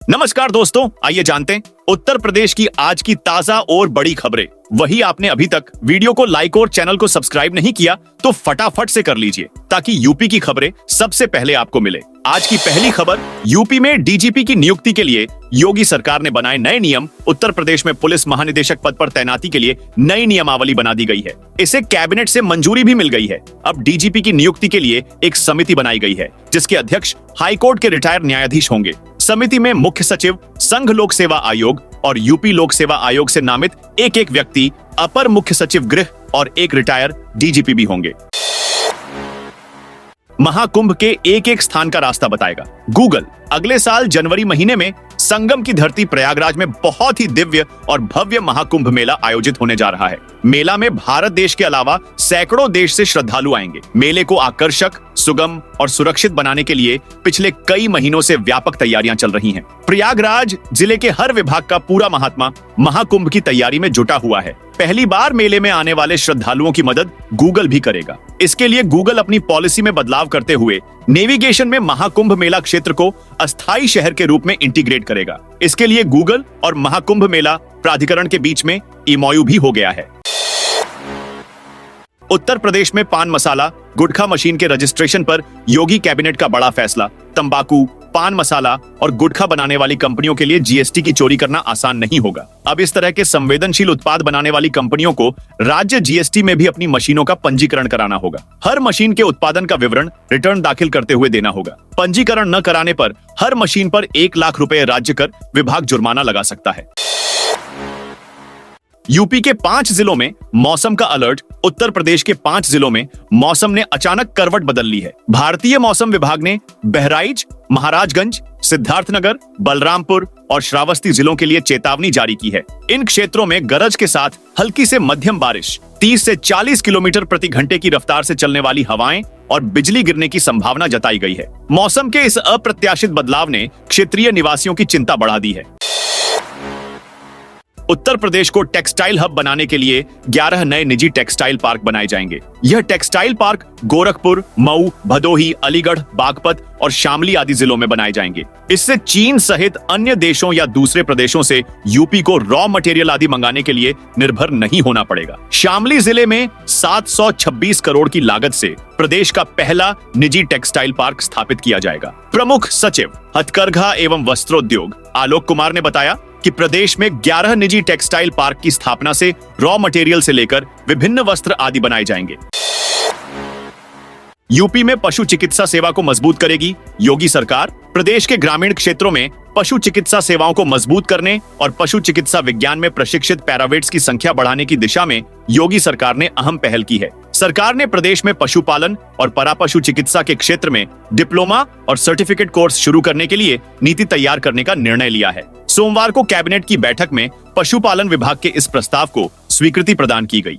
नमस्कार दोस्तों, आइए जानते हैं उत्तर प्रदेश की आज की ताजा और बड़ी खबरें। वही आपने अभी तक वीडियो को लाइक और चैनल को सब्सक्राइब नहीं किया तो फटाफट से कर लीजिए ताकि यूपी की खबरें सबसे पहले आपको मिले। आज की पहली खबर, यूपी में डीजीपी की नियुक्ति के लिए योगी सरकार ने बनाए नए नियम। उत्तर प्रदेश में पुलिस महानिदेशक पद पर तैनाती के लिए नई नियमावली बना दी गई है। इसे कैबिनेट से मंजूरी भी मिल गई है। अब डीजीपी की नियुक्ति के लिए एक समिति बनाई गई है जिसके अध्यक्ष हाईकोर्ट के रिटायर्ड न्यायाधीश होंगे। समिति में मुख्य सचिव, संघ लोक सेवा आयोग और यूपी लोक सेवा आयोग से नामित एक व्यक्ति, अपर मुख्य सचिव गृह और एक रिटायर डीजीपी भी होंगे। महाकुंभ के एक स्थान का रास्ता बताएगा गूगल। अगले साल जनवरी महीने में संगम की धरती प्रयागराज में बहुत ही दिव्य और भव्य महाकुंभ मेला आयोजित होने जा रहा है। मेला में भारत देश के अलावा सैकड़ों देश से श्रद्धालु आएंगे। मेले को आकर्षक, सुगम और सुरक्षित बनाने के लिए पिछले कई महीनों से व्यापक तैयारियां चल रही हैं। प्रयागराज जिले के हर विभाग का पूरा महात्मा महाकुंभ की तैयारी में जुटा हुआ है। पहली बार मेले में आने वाले श्रद्धालुओं की मदद गूगल भी करेगा। इसके लिए गूगल अपनी पॉलिसी में बदलाव करते हुए नेविगेशन में महाकुंभ मेला क्षेत्र को अस्थायी शहर के रूप में इंटीग्रेट करेगा। इसके लिए गूगल और महाकुंभ मेला प्राधिकरण के बीच में एमओयू भी हो गया है। उत्तर प्रदेश में पान मसाला, गुटखा मशीन के रजिस्ट्रेशन पर योगी कैबिनेट का बड़ा फैसला। तंबाकू, पान मसाला और गुटखा बनाने वाली कंपनियों के लिए जीएसटी की चोरी करना आसान नहीं होगा। अब इस तरह के संवेदनशील उत्पाद बनाने वाली कंपनियों को राज्य जीएसटी में भी अपनी मशीनों का पंजीकरण कराना होगा। हर मशीन के उत्पादन का विवरण रिटर्न दाखिल करते हुए देना होगा। पंजीकरण न कराने पर हर मशीन पर 1 लाख रुपए राज्य कर विभाग जुर्माना लगा सकता है। यूपी के 5 जिलों में मौसम का अलर्ट। उत्तर प्रदेश के 5 जिलों में मौसम ने अचानक करवट बदल ली है। भारतीय मौसम विभाग ने बहराइच, महाराजगंज, सिद्धार्थनगर, बलरामपुर और श्रावस्ती जिलों के लिए चेतावनी जारी की है। इन क्षेत्रों में गरज के साथ हल्की से मध्यम बारिश, 30 से 40 किलोमीटर प्रति घंटे की रफ्तार से चलने वाली हवाएं और बिजली गिरने की संभावना जताई गई है। मौसम के इस अप्रत्याशित बदलाव ने क्षेत्रीय निवासियों की चिंता बढ़ा दी है। उत्तर प्रदेश को टेक्सटाइल हब बनाने के लिए 11 नए निजी टेक्सटाइल पार्क बनाए जाएंगे। यह टेक्सटाइल पार्क गोरखपुर, मऊ, भदोही, अलीगढ़, बागपत और शामली आदि जिलों में बनाए जाएंगे। इससे चीन सहित अन्य देशों या दूसरे प्रदेशों से यूपी को रॉ मटेरियल आदि मंगाने के लिए निर्भर नहीं होना पड़ेगा। शामली जिले में 726 करोड़ की लागत से प्रदेश का पहला निजी टेक्सटाइल पार्क स्थापित किया जाएगा। प्रमुख सचिव हथकरघा एवं वस्त्रोद्योग आलोक कुमार ने बताया कि प्रदेश में 11 निजी टेक्सटाइल पार्क की स्थापना से रॉ मटेरियल से लेकर विभिन्न वस्त्र आदि बनाए जाएंगे। यूपी में पशु चिकित्सा सेवा को मजबूत करेगी योगी सरकार। प्रदेश के ग्रामीण क्षेत्रों में पशु चिकित्सा सेवाओं को मजबूत करने और पशु चिकित्सा विज्ञान में प्रशिक्षित पैरावेट्स की संख्या बढ़ाने की दिशा में योगी सरकार ने अहम पहल की है। सरकार ने प्रदेश में पशुपालन और परापशु चिकित्सा के क्षेत्र में डिप्लोमा और सर्टिफिकेट कोर्स शुरू करने के लिए नीति तैयार करने का निर्णय लिया है। सोमवार को कैबिनेट की बैठक में पशुपालन विभाग के इस प्रस्ताव को स्वीकृति प्रदान की गई।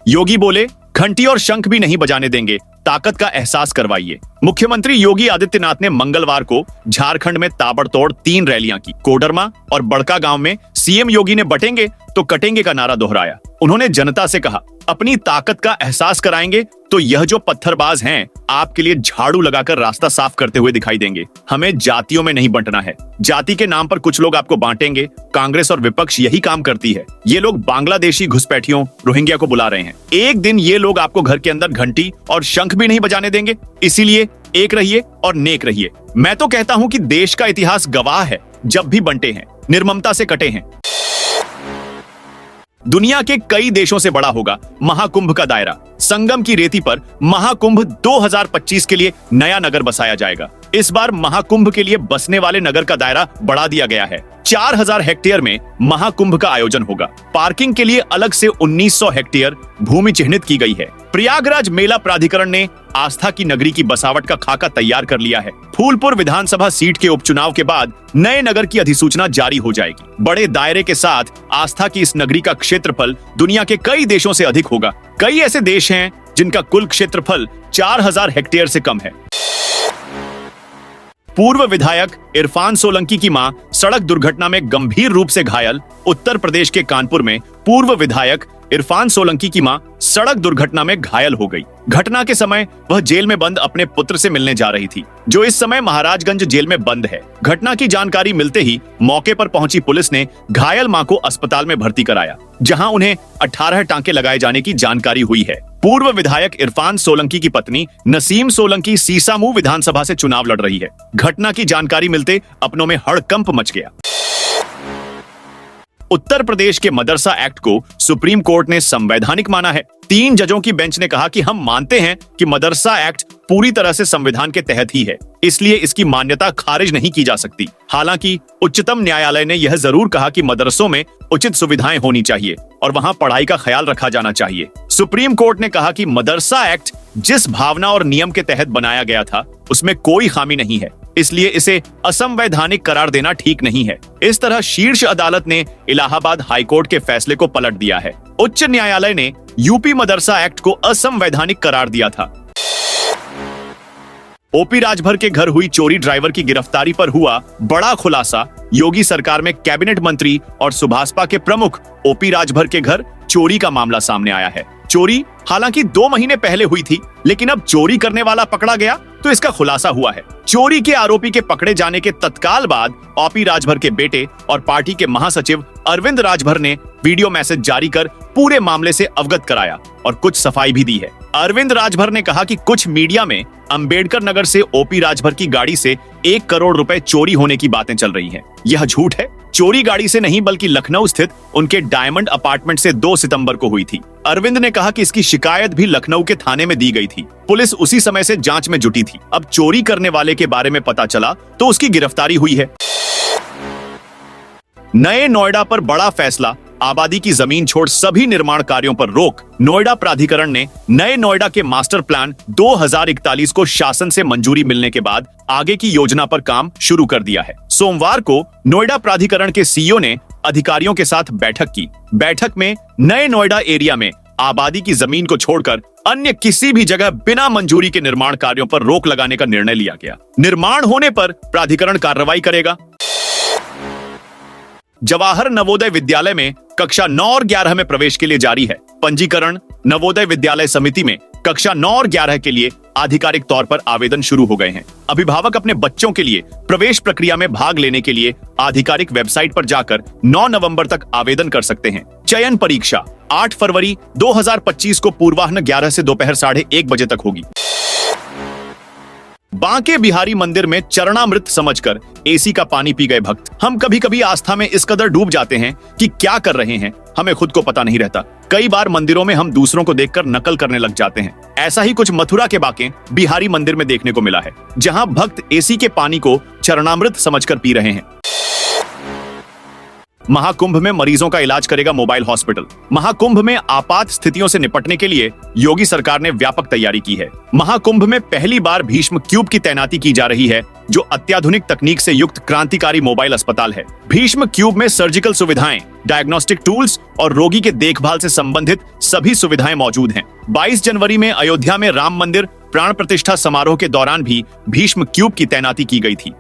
योगी बोले, घंटी और शंख भी नहीं बजाने देंगे, ताकत का एहसास करवाइए। मुख्यमंत्री योगी आदित्यनाथ ने मंगलवार को झारखंड में ताबड़तोड़ 3 रैलियां की। कोडरमा और बड़का गांव में सीएम योगी ने बटेंगे तो कटेंगे का नारा दोहराया। उन्होंने जनता से कहा, अपनी ताकत का एहसास कराएंगे तो यह जो पत्थरबाज हैं आपके लिए झाड़ू लगाकर रास्ता साफ करते हुए दिखाई देंगे। हमें जातियों में नहीं बंटना है। जाति के नाम पर कुछ लोग आपको बांटेंगे। कांग्रेस और विपक्ष यही काम करती है। ये लोग बांग्लादेशी घुसपैठियों रोहिंग्या को बुला रहे हैं। एक दिन ये लोग आपको घर के अंदर घंटी और शंख भी नहीं बजाने देंगे। इसीलिए एक रहिए और नेक रहिए। मैं तो कहता हूं कि देश का इतिहास गवाह है, जब भी बंटे हैं निर्ममता से कटे हैं। दुनिया के कई देशों से बड़ा होगा महाकुंभ का दायरा। संगम की रेती पर महाकुंभ 2025 के लिए नया नगर बसाया जाएगा। इस बार महाकुंभ के लिए बसने वाले नगर का दायरा बढ़ा दिया गया है। 4000 हेक्टेयर में महाकुंभ का आयोजन होगा। पार्किंग के लिए अलग से 1900 हेक्टेयर भूमि चिन्हित की गई है। प्रयागराज मेला प्राधिकरण ने आस्था की नगरी की बसावट का खाका तैयार कर लिया है। फूलपुर विधानसभा सीट के उपचुनाव के बाद नए नगर की अधिसूचना जारी हो जाएगी। बड़े दायरे के साथ आस्था की इस नगरी का क्षेत्रफल दुनिया के कई देशों से अधिक होगा। कई ऐसे देश हैं जिनका कुल क्षेत्रफल 4000 हेक्टेयर से कम है। पूर्व विधायक इरफान सोलंकी की मां सड़क दुर्घटना में गंभीर रूप से घायल। उत्तर प्रदेश के कानपुर में पूर्व विधायक इरफान सोलंकी की मां सड़क दुर्घटना में घायल हो गई। घटना के समय वह जेल में बंद अपने पुत्र से मिलने जा रही थी, जो इस समय महाराजगंज जेल में बंद है। घटना की जानकारी मिलते ही मौके पर पहुंची पुलिस ने घायल मां को अस्पताल में भर्ती कराया, जहां उन्हें 18 टांके लगाए जाने की जानकारी हुई है। पूर्व विधायक इरफान सोलंकी की पत्नी नसीम सोलंकी सीसामऊ विधानसभा से चुनाव लड़ रही है। घटना की जानकारी मिलते अपनों में हड़कंप मच गया। उत्तर प्रदेश के मदरसा एक्ट को सुप्रीम कोर्ट ने संवैधानिक माना है। 3 जजों की बेंच ने कहा कि हम मानते हैं कि मदरसा एक्ट पूरी तरह से संविधान के तहत ही है, इसलिए इसकी मान्यता खारिज नहीं की जा सकती। हालांकि उच्चतम न्यायालय ने यह जरूर कहा कि मदरसों में उचित सुविधाएं होनी चाहिए और वहां पढ़ाई का ख्याल रखा जाना चाहिए। सुप्रीम कोर्ट ने कहा कि मदरसा एक्ट जिस भावना और नियम के तहत बनाया गया था उसमें कोई खामी नहीं है, इसलिए इसे असंवैधानिक करार देना ठीक नहीं है। इस तरह शीर्ष अदालत ने इलाहाबाद हाईकोर्ट के फैसले को पलट दिया है। उच्च न्यायालय ने यूपी मदरसा एक्ट को असंवैधानिक करार दिया था। ओपी राजभर के घर हुई चोरी ड्राइवर की गिरफ्तारी पर हुआ बड़ा खुलासा। योगी सरकार में कैबिनेट मंत्री और सुभाषपा के प्रमुख ओपी राजभर के घर चोरी का मामला सामने आया है। चोरी हालांकि 2 महीने पहले हुई थी, लेकिन अब चोरी करने वाला पकड़ा गया तो इसका खुलासा हुआ है। चोरी के आरोपी के पकड़े जाने के तत्काल बाद ओपी राजभर के बेटे और पार्टी के महासचिव अरविंद राजभर ने वीडियो मैसेज जारी कर पूरे मामले से अवगत कराया और कुछ सफाई भी दी है। अरविंद राजभर ने कहा कि कुछ मीडिया में अंबेडकर नगर से ओपी राजभर की गाड़ी से 1 करोड़ रुपए चोरी होने की बातें चल रही हैं। यह झूठ है। चोरी गाड़ी से नहीं बल्कि लखनऊ स्थित उनके डायमंड अपार्टमेंट से 2 सितंबर को हुई थी। अरविंद ने कहा कि इसकी शिकायत भी लखनऊ के थाने में दी गई थी। पुलिस उसी समय से जांच में जुटी थी। अब चोरी करने वाले के बारे में पता चला तो उसकी गिरफ्तारी हुई है। नए नोएडा पर बड़ा फैसला, आबादी की जमीन छोड़ सभी निर्माण कार्यों पर रोक। नोएडा प्राधिकरण ने नए नोएडा के मास्टर प्लान 2041 को शासन से मंजूरी मिलने के बाद आगे की योजना पर काम शुरू कर दिया है। सोमवार को नोएडा प्राधिकरण के सीईओ ने अधिकारियों के साथ बैठक की। बैठक में नए नोएडा एरिया में आबादी की जमीन को छोड़कर अन्य किसी भी जगह बिना मंजूरी के निर्माण कार्यों पर रोक लगाने का निर्णय लिया गया। निर्माण होने पर प्राधिकरण कार्रवाई करेगा। जवाहर नवोदय विद्यालय में कक्षा 9 और 11 में प्रवेश के लिए जारी है। पंजीकरण नवोदय विद्यालय समिति में कक्षा 9 और 11 के लिए आधिकारिक तौर पर आवेदन शुरू हो गए हैं। अभिभावक अपने बच्चों के लिए प्रवेश प्रक्रिया में भाग लेने के लिए आधिकारिक वेबसाइट पर जाकर 9 नवंबर तक आवेदन कर सकते हैं। चयन परीक्षा 8 फरवरी 2025 को पूर्वाह्न 11 से दोपहर 1:30 बजे तक होगी। बांके बिहारी मंदिर में चरणामृत समझकर एसी का पानी पी गए भक्त। हम कभी कभी आस्था में इस कदर डूब जाते हैं कि क्या कर रहे हैं हमें खुद को पता नहीं रहता। कई बार मंदिरों में हम दूसरों को देखकर नकल करने लग जाते हैं। ऐसा ही कुछ मथुरा के बांके बिहारी मंदिर में देखने को मिला है, जहां भक्त एसी के पानी को चरणामृत समझकर पी रहे हैं। महाकुंभ में मरीजों का इलाज करेगा मोबाइल हॉस्पिटल। महाकुंभ में आपात स्थितियों से निपटने के लिए योगी सरकार ने व्यापक तैयारी की है। महाकुंभ में पहली बार भीष्म क्यूब की तैनाती की जा रही है, जो अत्याधुनिक तकनीक से युक्त क्रांतिकारी मोबाइल अस्पताल है। भीष्म क्यूब में सर्जिकल सुविधाएं, डायग्नोस्टिक टूल्स और रोगी के देखभाल से संबंधित सभी सुविधाएं मौजूद हैं। 22 जनवरी में अयोध्या में राम मंदिर प्राण प्रतिष्ठा समारोह के दौरान भी भीष्म क्यूब की तैनाती की गई थी।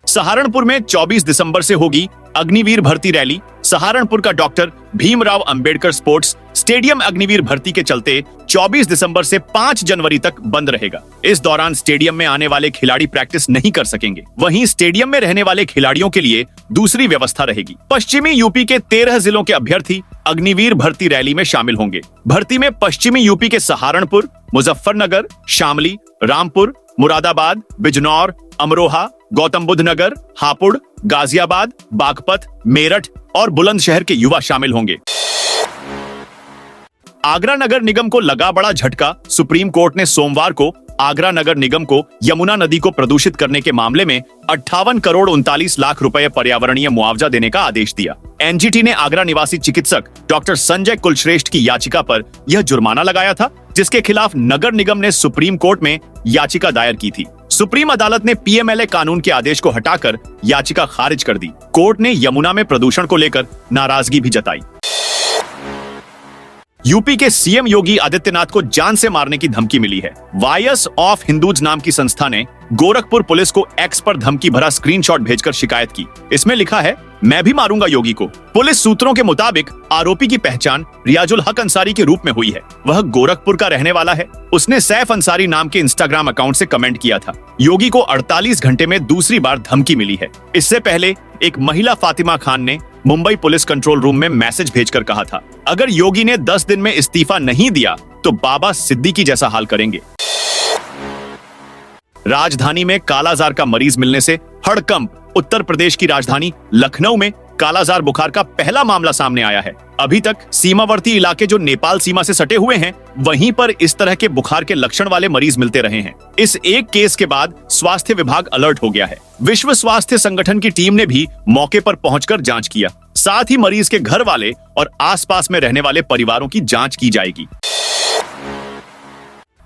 सहारनपुर में 24 दिसंबर से होगी अग्निवीर भर्ती रैली। सहारनपुर का doctor Bhimrao Ambedkar sports stadium Agniveer भर्ती के चलते 24 दिसंबर से 5 जनवरी तक बंद रहेगा। इस दौरान स्टेडियम में आने वाले खिलाड़ी प्रैक्टिस नहीं कर सकेंगे। वहीं स्टेडियम में रहने वाले खिलाड़ियों के लिए दूसरी व्यवस्था रहेगी। पश्चिमी यूपी के 13 जिलों के अभ्यर्थी अग्निवीर भर्ती रैली में शामिल होंगे। भर्ती में पश्चिमी यूपी के सहारनपुर, मुजफ्फरनगर, शामली, रामपुर, मुरादाबाद, बिजनौर, अमरोहा, गौतम बुद्ध नगर, हापुड़, गाजियाबाद, बागपत, मेरठ और बुलंदशहर के युवा शामिल होंगे। आगरा नगर निगम को लगा बड़ा झटका। सुप्रीम कोर्ट ने सोमवार को आगरा नगर निगम को यमुना नदी को प्रदूषित करने के मामले में 58 करोड़ 39 लाख रुपए पर्यावरणीय मुआवजा देने का आदेश दिया। एनजीटी ने आगरा निवासी चिकित्सक डॉक्टर संजय कुलश्रेष्ठ की याचिका पर यह जुर्माना लगाया था, जिसके खिलाफ नगर निगम ने सुप्रीम कोर्ट में याचिका दायर की थी। सुप्रीम अदालत ने पीएमएलए कानून के आदेश को हटाकर याचिका खारिज कर दी। कोर्ट ने यमुना में प्रदूषण को लेकर नाराजगी भी जताई। यूपी के सीएम योगी आदित्यनाथ को जान से मारने की धमकी मिली है। वायस ऑफ हिंदूज नाम की संस्था ने गोरखपुर पुलिस को एक्स पर धमकी भरा स्क्रीनशॉट भेजकर शिकायत की। इसमें लिखा है, मैं भी मारूंगा योगी को। पुलिस सूत्रों के मुताबिक आरोपी की पहचान रियाजुल हक अंसारी के रूप में हुई है। वह गोरखपुर का रहने वाला है। उसने सैफ अंसारी नाम के इंस्टाग्राम अकाउंट से कमेंट किया था। योगी को 48 घंटे में दूसरी बार धमकी मिली है। इससे पहले एक महिला फातिमा खान ने मुंबई पुलिस कंट्रोल रूम में मैसेज भेजकर कहा था, अगर योगी ने 10 दिन में इस्तीफा नहीं दिया तो बाबा सिद्दीकी जैसा हाल करेंगे। राजधानी में कालाजार का मरीज मिलने से हड़कंप। उत्तर प्रदेश की राजधानी लखनऊ में कालाजार बुखार का पहला मामला सामने आया है। अभी तक सीमावर्ती इलाके जो नेपाल सीमा से सटे हुए हैं, वहीं पर इस तरह के बुखार के लक्षण वाले मरीज मिलते रहे हैं। इस एक केस के बाद स्वास्थ्य विभाग अलर्ट हो गया है। विश्व स्वास्थ्य संगठन की टीम ने भी मौके पर पहुंचकर जांच किया। साथ ही मरीज के घर वाले और आसपास में रहने वाले परिवारों की जांच की जाएगी।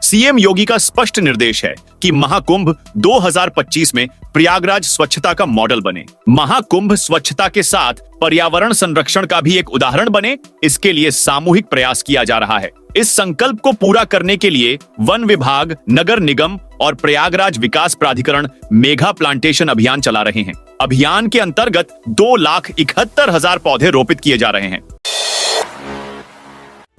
सीएम योगी का स्पष्ट निर्देश है कि महाकुंभ 2025 में प्रयागराज स्वच्छता का मॉडल बने। महाकुंभ स्वच्छता के साथ पर्यावरण संरक्षण का भी एक उदाहरण बने, इसके लिए सामूहिक प्रयास किया जा रहा है। इस संकल्प को पूरा करने के लिए वन विभाग, नगर निगम और प्रयागराज विकास प्राधिकरण मेगा प्लांटेशन अभियान चला रहे हैं। अभियान के अंतर्गत 2,71,000 पौधे रोपित किए जा रहे हैं।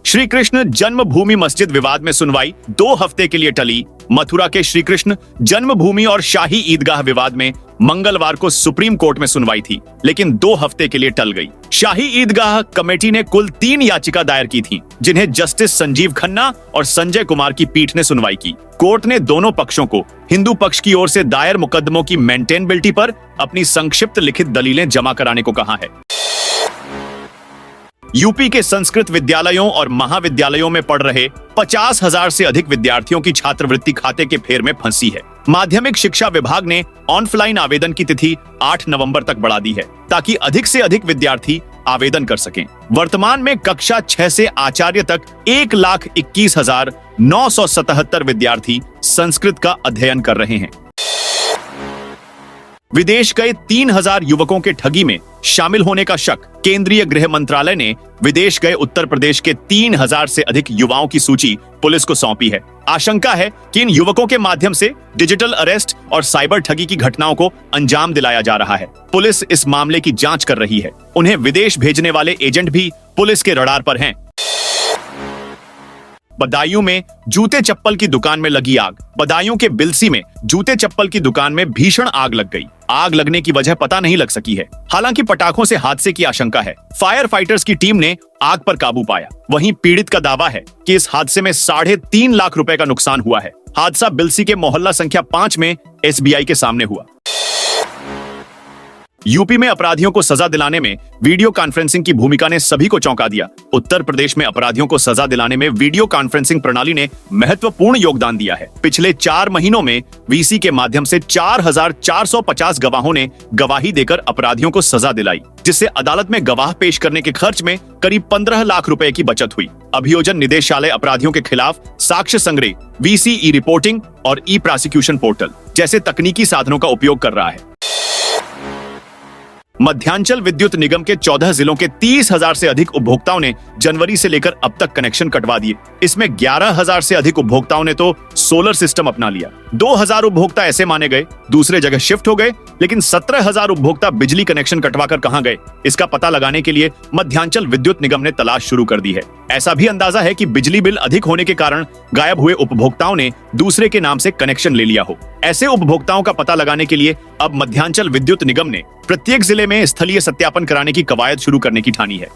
श्री कृष्ण जन्मभूमि मस्जिद विवाद में सुनवाई 2 हफ्ते के लिए टली। मथुरा के श्री कृष्ण जन्मभूमि और शाही ईदगाह विवाद में मंगलवार को सुप्रीम कोर्ट में सुनवाई थी, लेकिन 2 हफ्ते के लिए टल गई। शाही ईदगाह कमेटी ने कुल 3 याचिका दायर की थी, जिन्हें जस्टिस संजीव खन्ना और संजय कुमार की पीठ ने सुनवाई की। कोर्ट ने दोनों पक्षों को हिंदू पक्ष की ओर से दायर मुकदमों की मेंटेनेबिलिटी पर अपनी संक्षिप्त लिखित दलीलें जमा कराने को कहा है। यूपी के संस्कृत विद्यालयों और महाविद्यालयों में पढ़ रहे 50,000 से अधिक विद्यार्थियों की छात्रवृत्ति खाते के फेर में फंसी है। माध्यमिक शिक्षा विभाग ने ऑनलाइन आवेदन की तिथि 8 नवंबर तक बढ़ा दी है, ताकि अधिक से अधिक विद्यार्थी आवेदन कर सकें। वर्तमान में कक्षा 6 से आचार्य तक 1,21,977 विद्यार्थी संस्कृत का अध्ययन कर रहे हैं। विदेश गए 3,000 युवकों के ठगी में शामिल होने का शक। केंद्रीय गृह मंत्रालय ने विदेश गए उत्तर प्रदेश के 3,000 से अधिक युवाओं की सूची पुलिस को सौंपी है। आशंका है कि इन युवकों के माध्यम से डिजिटल अरेस्ट और साइबर ठगी की घटनाओं को अंजाम दिलाया जा रहा है। पुलिस इस मामले की जांच कर रही है। उन्हें विदेश भेजने वाले एजेंट भी पुलिस के रडार पर हैं। बदायूं में जूते चप्पल की दुकान में लगी आग। बदायूं के बिलसी में जूते चप्पल की दुकान में भीषण आग लग गई। आग लगने की वजह पता नहीं लग सकी है। हालांकि पटाखों से हादसे की आशंका है। फायर फाइटर्स की टीम ने आग पर काबू पाया। वहीं पीड़ित का दावा है कि इस हादसे में 3.5 लाख रुपए का नुकसान हुआ है। हादसा बिलसी के मोहल्ला संख्या 5 में एसबीआई के सामने हुआ। यूपी में अपराधियों को सजा दिलाने में वीडियो कॉन्फ्रेंसिंग की भूमिका ने सभी को चौंका दिया। उत्तर प्रदेश में अपराधियों को सजा दिलाने में वीडियो कॉन्फ्रेंसिंग प्रणाली ने महत्वपूर्ण योगदान दिया है। पिछले 4 महीनों में वीसी के माध्यम से 4,450 गवाहों ने गवाही देकर अपराधियों को सजा दिलाई, जिससे अदालत में गवाह पेश करने के खर्च में करीब 15 लाख रुपए की बचत हुई। अभियोजन निदेशालय अपराधियों के खिलाफ साक्ष्य संग्रह, वीसी ई रिपोर्टिंग और ई प्रोसिक्यूशन पोर्टल जैसे तकनीकी साधनों का उपयोग कर रहा है। मध्यांचल विद्युत निगम के 14 जिलों के 30,000 से अधिक उपभोक्ताओं ने जनवरी से लेकर अब तक कनेक्शन कटवा दिए। इसमें 11,000 से अधिक उपभोक्ताओं ने तो सोलर सिस्टम अपना लिया। 2,000 उपभोक्ता ऐसे माने गए, दूसरे जगह शिफ्ट हो गए, लेकिन 17,000 उपभोक्ता बिजली कनेक्शन कटवाकर कहां गए, इसका पता लगाने के लिए मध्यांचल विद्युत निगम ने तलाश शुरू कर दी है। ऐसा भी अंदाजा है कि बिजली बिल अधिक होने के कारण गायब हुए उपभोक्ताओं ने दूसरे के नाम से कनेक्शन ले लिया हो। ऐसे उपभोक्ताओं का पता लगाने के लिए अब मध्यांचल विद्युत निगम ने प्रत्येक जिले में स्थलीय सत्यापन कराने की कवायद शुरू करने की ठानी है।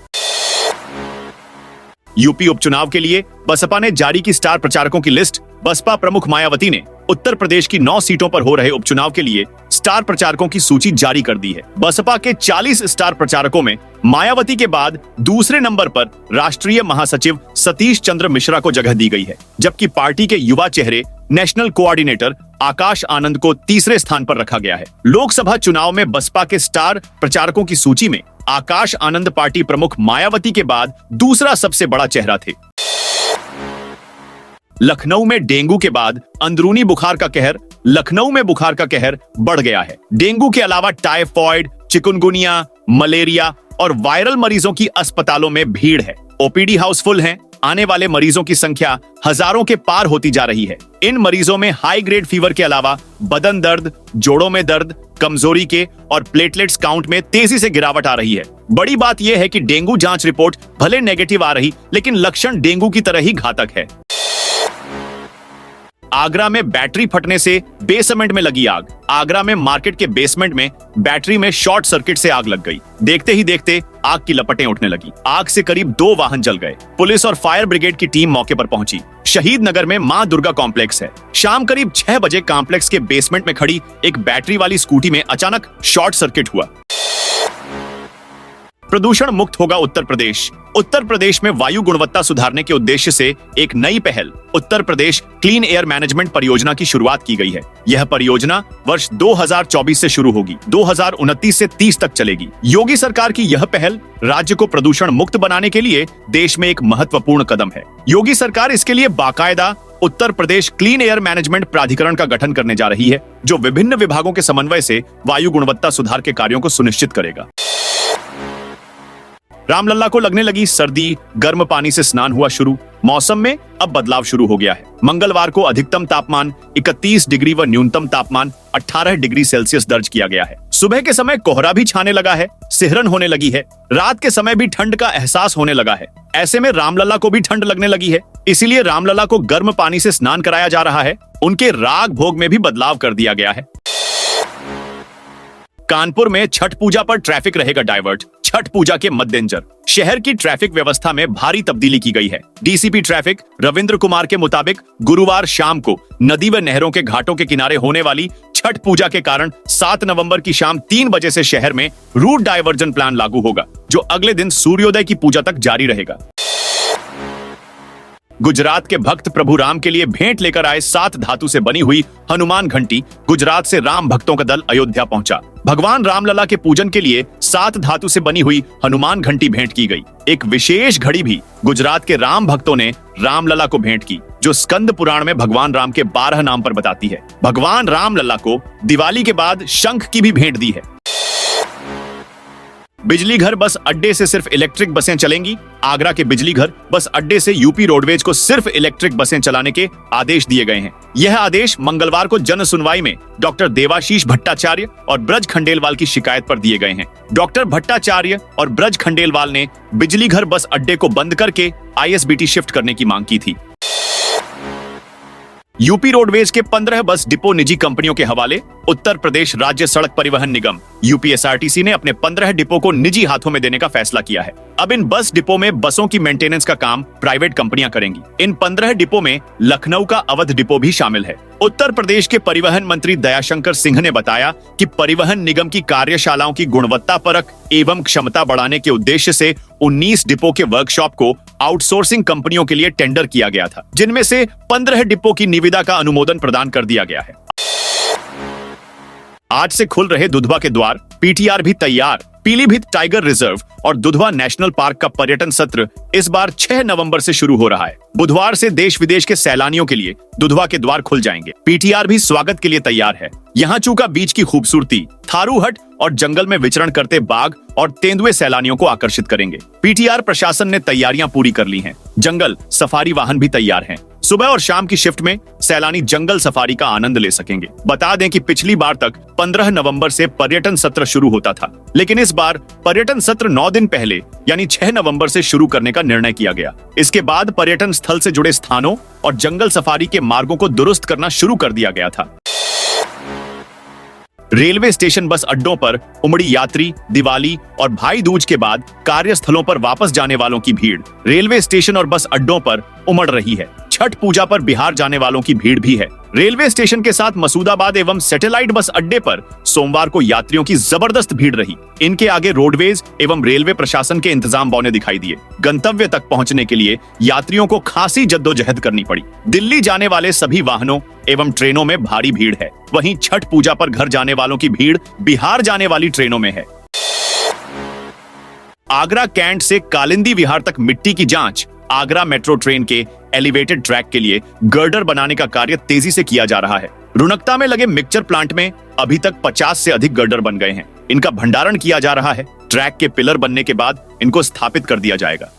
यूपी उपचुनाव के लिए बसपा ने जारी की स्टार प्रचारकों की लिस्ट। बसपा प्रमुख मायावती ने उत्तर प्रदेश की 9 सीटों पर हो रहे उपचुनाव के लिए स्टार प्रचारकों की सूची जारी कर दी है। बसपा के 40 स्टार प्रचारकों में मायावती के बाद दूसरे नंबर पर राष्ट्रीय महासचिव सतीश चंद्र मिश्रा को जगह दी गई है, जबकि पार्टी के युवा चेहरे नेशनल कोऑर्डिनेटर आकाश आनंद को तीसरे स्थान पर रखा गया है। लोकसभा चुनाव में बसपा के स्टार प्रचारकों की सूची में आकाश आनंद पार्टी प्रमुख मायावती के बाद दूसरा सबसे बड़ा चेहरा थे। लखनऊ में डेंगू के बाद अंदरूनी बुखार का कहर। लखनऊ में बुखार का कहर बढ़ गया है। डेंगू के अलावा टाइफॉइड, चिकुनगुनिया, मलेरिया और वायरल मरीजों की अस्पतालों में भीड़ है। ओपीडी हाउस फुल हैं। आने वाले मरीजों की संख्या हजारों के पार होती जा रही है। इन मरीजों में हाई ग्रेड फीवर के अलावा बदन दर्द, जोड़ों में दर्द, कमजोरी के और प्लेटलेट्स काउंट में तेजी से गिरावट आ रही है। बड़ी बात यह है कि डेंगू जांच रिपोर्ट भले नेगेटिव आ रही, लेकिन लक्षण डेंगू की तरह ही घातक है। आगरा में बैटरी फटने से बेसमेंट में लगी आग। आगरा में मार्केट के बेसमेंट में बैटरी में शॉर्ट सर्किट से आग लग गई। देखते ही देखते आग की लपटें उठने लगी। आग से करीब 2 वाहन जल गए। पुलिस और फायर ब्रिगेड की टीम मौके पर पहुंची। शहीद नगर में मां दुर्गा कॉम्प्लेक्स है। शाम करीब 6 बजे कॉम्प्लेक्स के बेसमेंट में खड़ी एक बैटरी वाली स्कूटी में अचानक शॉर्ट सर्किट हुआ। प्रदूषण मुक्त होगा उत्तर प्रदेश। उत्तर प्रदेश में वायु गुणवत्ता सुधारने के उद्देश्य से एक नई पहल Uttar Pradesh clean air management परियोजना की शुरुआत की गई है। यह परियोजना वर्ष 2024 से शुरू होगी, 2029 से 30 तक चलेगी। योगी सरकार की यह पहल राज्य को प्रदूषण मुक्त बनाने के लिए देश में एक महत्वपूर्ण कदम है। योगी सरकार इसके लिए बाकायदा Uttar Pradesh clean air management प्राधिकरण का गठन करने जा रही है, जो विभिन्न विभागों के समन्वय से वायु गुणवत्ता सुधार के कार्यों को सुनिश्चित करेगा। रामलला को लगने लगी सर्दी, गर्म पानी से स्नान हुआ शुरू। मौसम में अब बदलाव शुरू हो गया है। मंगलवार को अधिकतम तापमान 31 डिग्री व न्यूनतम तापमान 18 डिग्री सेल्सियस दर्ज किया गया है। सुबह के समय कोहरा भी छाने लगा है, सिहरन होने लगी है। रात के समय भी ठंड का एहसास होने लगा है। ऐसे में रामलला को भी ठंड लगने लगी है, इसीलिए रामलला को गर्म पानी से स्नान कराया जा रहा है। उनके राग भोग में भी बदलाव कर दिया गया है। कानपुर में छठ पूजा पर ट्रैफिक रहेगा डाइवर्ट। छठ पूजा के मद्देनजर शहर की ट्रैफिक व्यवस्था में भारी तब्दीली की गई है। डीसीपी ट्रैफिक रविंद्र कुमार के मुताबिक गुरुवार शाम को नदी व नहरों के घाटों के किनारे होने वाली छठ पूजा के कारण 7 नवंबर की शाम 3 बजे से शहर में रूट डायवर्जन प्लान लागू होगा, जो अगले दिन सूर्योदय की पूजा तक जारी रहेगा। गुजरात के भक्त प्रभु राम के लिए भेंट लेकर आए 7 धातु से बनी हुई हनुमान घंटी। गुजरात से राम भक्तों का दल अयोध्या पहुंचा। भगवान रामलला के पूजन के लिए 7 धातु से बनी हुई हनुमान घंटी भेंट की गई। एक विशेष घड़ी भी गुजरात के राम भक्तों ने रामलला को भेंट की, जो स्कंद पुराण में भगवान राम के 12 नाम पर बताती है। भगवान रामलला को दिवाली के बाद शंख की भी भेंट दी है। बिजली घर बस अड्डे से सिर्फ इलेक्ट्रिक बसें चलेंगी। आगरा के बिजली घर बस अड्डे से यूपी रोडवेज को सिर्फ इलेक्ट्रिक बसें चलाने के आदेश दिए गए हैं। यह आदेश मंगलवार को जन सुनवाई में डॉक्टर देवाशीष भट्टाचार्य और ब्रज खंडेलवाल की शिकायत पर दिए गए हैं। डॉक्टर भट्टाचार्य और ब्रज खंडेलवाल ने बिजली घर बस अड्डे को बंद करके आईएसबीटी शिफ्ट करने की मांग की थी। यूपी रोडवेज के 15 बस डिपो निजी कंपनियों के हवाले। उत्तर प्रदेश राज्य सड़क परिवहन निगम यूपीएसआरटीसी ने अपने 15 डिपो को निजी हाथों में देने का फैसला किया है। अब इन बस डिपो में बसों की मेंटेनेंस का काम प्राइवेट कंपनियां करेंगी। इन 15 डिपो में लखनऊ का अवध डिपो भी शामिल है। उत्तर प्रदेश के परिवहन मंत्री दयाशंकर सिंह ने बताया कि परिवहन निगम की कार्यशालाओं की गुणवत्ता परख एवं क्षमता बढ़ाने के उद्देश्य से 19 डिपो के वर्कशॉप को आउटसोर्सिंग कंपनियों के लिए टेंडर किया गया था, जिनमें से 15 डिपो की निविदा का अनुमोदन प्रदान कर दिया गया है। आज से खुल रहे दुधवा के द्वार, पीटीआर भी तैयार। पीलीभीत टाइगर रिजर्व और दुधवा नेशनल पार्क का पर्यटन सत्र इस बार 6 नवंबर से शुरू हो रहा है। बुधवार से देश विदेश के सैलानियों के लिए दुधवा के द्वार खुल जाएंगे। पीटीआर भी स्वागत के लिए तैयार है। यहाँ चूका बीच की खूबसूरती, थारू हट और जंगल में विचरण करते बाघ और तेंदुए सैलानियों को आकर्षित करेंगे। पीटीआर प्रशासन ने तैयारियां पूरी कर ली हैं। जंगल सफारी वाहन भी तैयार हैं। सुबह और शाम की शिफ्ट में सैलानी जंगल सफारी का आनंद ले सकेंगे। बता दें कि पिछली बार तक 15 नवंबर से पर्यटन सत्र शुरू होता था, लेकिन इस बार पर्यटन सत्र 9 दिन पहले यानी 6 नवंबर से शुरू करने का निर्णय किया गया। इसके बाद पर्यटन स्थल से जुड़े स्थानों और जंगल सफारी के मार्गों को दुरुस्त करना शुरू कर दिया गया था। रेलवे स्टेशन बस अड्डों पर उमड़ी यात्री, दिवाली और भाई दूज के बाद कार्यस्थलों पर वापस जाने वालों की भीड़ रेलवे स्टेशन और बस अड्डों पर उमड़ रही है। छठ पूजा पर बिहार जाने वालों की भीड़ भी है। रेलवे स्टेशन के साथ मसूदाबाद एवं सैटेलाइट बस अड्डे पर सोमवार को यात्रियों की जबरदस्त भीड़ रही। इनके आगे रोडवेज एवं रेलवे प्रशासन के इंतजाम बौने दिखाई दिए। गंतव्य तक पहुंचने के लिए यात्रियों को खासी जद्दोजहद करनी पड़ी। दिल्ली जाने वाले सभी वाहनों एवं ट्रेनों में भारी भीड़ है। वहीं छठ पूजा पर घर जाने वालों की भीड़ बिहार जाने वाली ट्रेनों में है। आगरा कैंट से कालिंदी विहार तक मिट्टी की जांच। आगरा मेट्रो ट्रेन के एलिवेटेड ट्रैक के लिए गर्डर बनाने का कार्य तेजी से किया जा रहा है। रुनकता में लगे मिक्सचर प्लांट में अभी तक 50 से अधिक गर्डर बन गए हैं। इनका भंडारण किया जा रहा है। ट्रैक के पिलर बनने के बाद इनको स्थापित कर दिया जाएगा।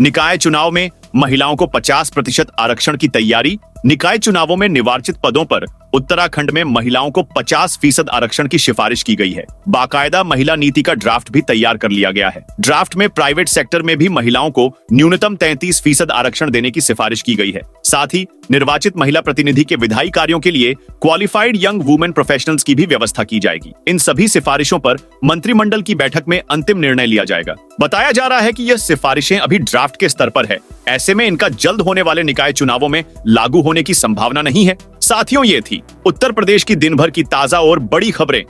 निकाय चुनाव में महिलाओं को 50% आरक्षण की तैयारी। निकाय चुनावों में निर्वाचित पदों पर उत्तराखंड में महिलाओं को 50% आरक्षण की सिफारिश की गई है। बाकायदा महिला नीति का ड्राफ्ट भी तैयार कर लिया गया है। ड्राफ्ट में प्राइवेट सेक्टर में भी महिलाओं को न्यूनतम 33% आरक्षण देने की सिफारिश की गई है। साथ ही निर्वाचित महिला प्रतिनिधि के विधायी कार्यों के लिए क्वालिफाइड यंग वुमेन प्रोफेशनल्स की भी व्यवस्था की जाएगी। इन सभी सिफारिशों पर मंत्रिमंडल की बैठक में अंतिम निर्णय लिया जाएगा। बताया जा रहा है कि यह सिफारिशें अभी ड्राफ्ट के स्तर पर है। ऐसे में इनका जल्द होने वाले निकाय चुनावों में लागू होने की संभावना नहीं है। साथियों, ये थी उत्तर प्रदेश की दिन भर की ताजा और बड़ी खबरें।